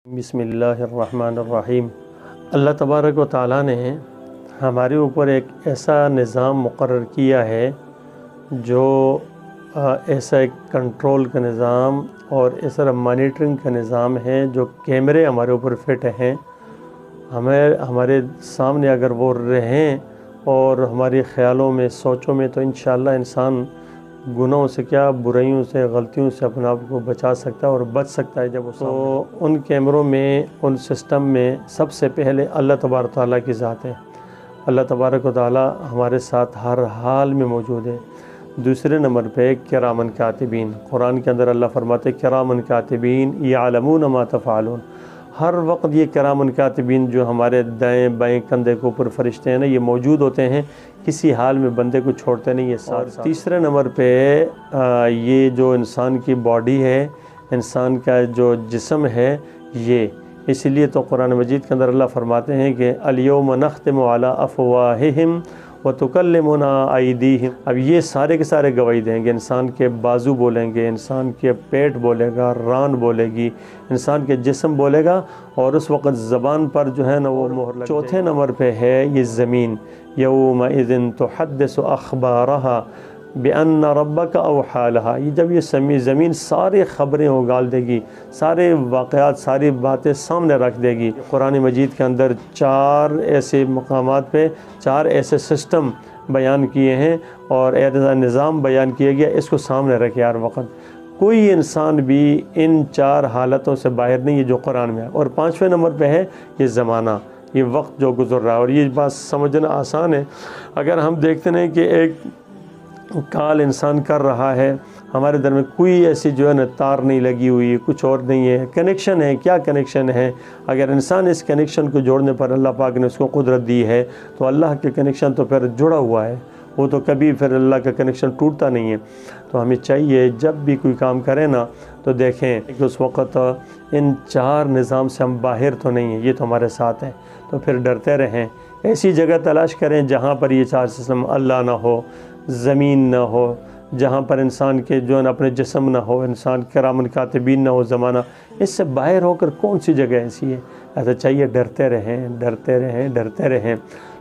بسم اللہ الرحمن الرحیم۔ اللہ تبارک و تعالیٰ نے ہمارے اوپر ایک ایسا نظام مقرر کیا ہے جو ایسا ایک کنٹرول کا نظام اور ایسا مانیٹرنگ کا نظام ہے، جو کیمرے ہمارے اوپر فٹ ہیں۔ ہمارے سامنے اگر وہ رہیں اور ہمارے خیالوں میں سوچوں میں، تو انشاءاللہ انسان گناہوں سے کیا برائیوں سے غلطیوں سے اپنے آپ کو بچا سکتا ہے اور بچ سکتا ہے۔ جب تو ان کیمروں میں، ان سسٹم میں سب سے پہلے اللہ تبارک و تعالیٰ کی ذات ہے۔ اللہ تبارک و تعالیٰ ہمارے ساتھ ہر حال میں موجود ہے۔ دوسرے نمبر پہ کرامن کاتبین، قرآن کے اندر اللہ فرماتے کرامن کاتبین یعلمون ما تفعلون۔ ہر وقت یہ کرامن کاتبین جو ہمارے دائیں بائیں کندھے کے اوپر فرشتے ہیں نا، یہ موجود ہوتے ہیں، کسی حال میں بندے کو چھوڑتے نہیں۔ یہ ساتھ تیسرے نمبر پہ یہ جو انسان کی باڈی ہے، انسان کا جو جسم ہے، یہ اس لیے تو قرآن مجید کے اندر اللہ فرماتے ہیں کہ الیوم نختم علی افواہہم وتکلمنا ایدیہم۔ اب یہ سارے کے سارے گواہی دیں گے، انسان کے بازو بولیں گے، انسان کے پیٹ بولے گا، ران بولے گی، انسان کے جسم بولے گا، اور اس وقت زبان پر جو ہے نا وہ مہر لگ جائے گی۔ چوتھے نمبر پہ ہے یہ زمین، یومئذ تحدث اخبارہا بأن ربک اوحی لہا۔ یہ جب یہ زمین ساری خبریں اگال دے گی، سارے واقعات، ساری باتیں سامنے رکھ دے گی۔ قرآن مجید کے اندر 4 ایسے مقامات پہ 4 ایسے سسٹم بیان کیے ہیں اور ایسا نظام بیان کیا گیا، اس کو سامنے رکھے ہر وقت۔ کوئی انسان بھی ان 4 حالتوں سے باہر نہیں ہے جو قرآن میں ہے۔ اور 5ویں نمبر پہ ہے یہ زمانہ، یہ وقت جو گزر رہا ہے۔ اور یہ بات سمجھنا آسان ہے۔ اگر ہم دیکھتے ہیں کہ ایک کال انسان کر رہا ہے، ہمارے در میں کوئی ایسی جو ہے نا تار نہیں لگی ہوئی، کچھ اور نہیں ہے، کنیکشن ہے۔ کیا کنیکشن ہے؟ اگر انسان اس کنیکشن کو جوڑنے پر اللہ پاک نے اس کو قدرت دی ہے، تو اللہ کے کنیکشن تو پھر جڑا ہوا ہے، وہ تو کبھی پھر اللہ کا کنیکشن ٹوٹتا نہیں ہے۔ تو ہمیں چاہیے جب بھی کوئی کام کریں نا، تو دیکھیں کہ اس وقت ان 4 نظام سے ہم باہر تو نہیں ہیں، یہ تو ہمارے ساتھ ہیں۔ تو پھر ڈرتے رہیں، ایسی جگہ تلاش کریں جہاں پر یہ 4 سسٹم، اللہ نہ ہو، زمین نہ ہو، جہاں پر انسان کے جو ہے نا اپنے جسم نہ ہو، انسان کرامن کاتبین نہ ہو، زمانہ۔ اس سے باہر ہو کر کون سی جگہ ایسی ہے؟ ایسا چاہیے ڈرتے رہیں، ڈرتے رہیں، ڈرتے رہیں۔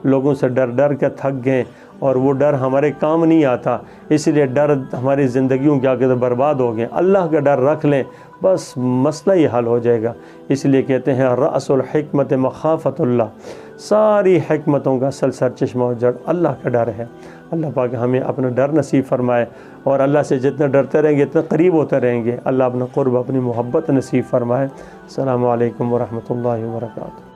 لوگوں سے ڈر ڈر کے تھک گئے، اور وہ ڈر ہمارے کام نہیں آتا، اس لیے ڈر ہماری زندگیوں کے آگے برباد ہو گئے۔ اللہ کا ڈر رکھ لیں، بس مسئلہ ہی حل ہو جائے گا۔ اس لیے کہتے ہیں رأس الحکمت مخافت اللہ، ساری حکمتوں کا سر چشمہ و جڑ اللہ کا ڈر ہے۔ اللہ پاک ہمیں اپنا ڈر نصیب فرمائے، اور اللہ سے جتنا ڈرتے رہیں گے اتنا قریب ہوتے رہیں گے۔ اللہ اپنا قرب، اپنی محبت نصیب فرمائے۔ السلام علیکم ورحمۃ اللہ وبرکاتہ۔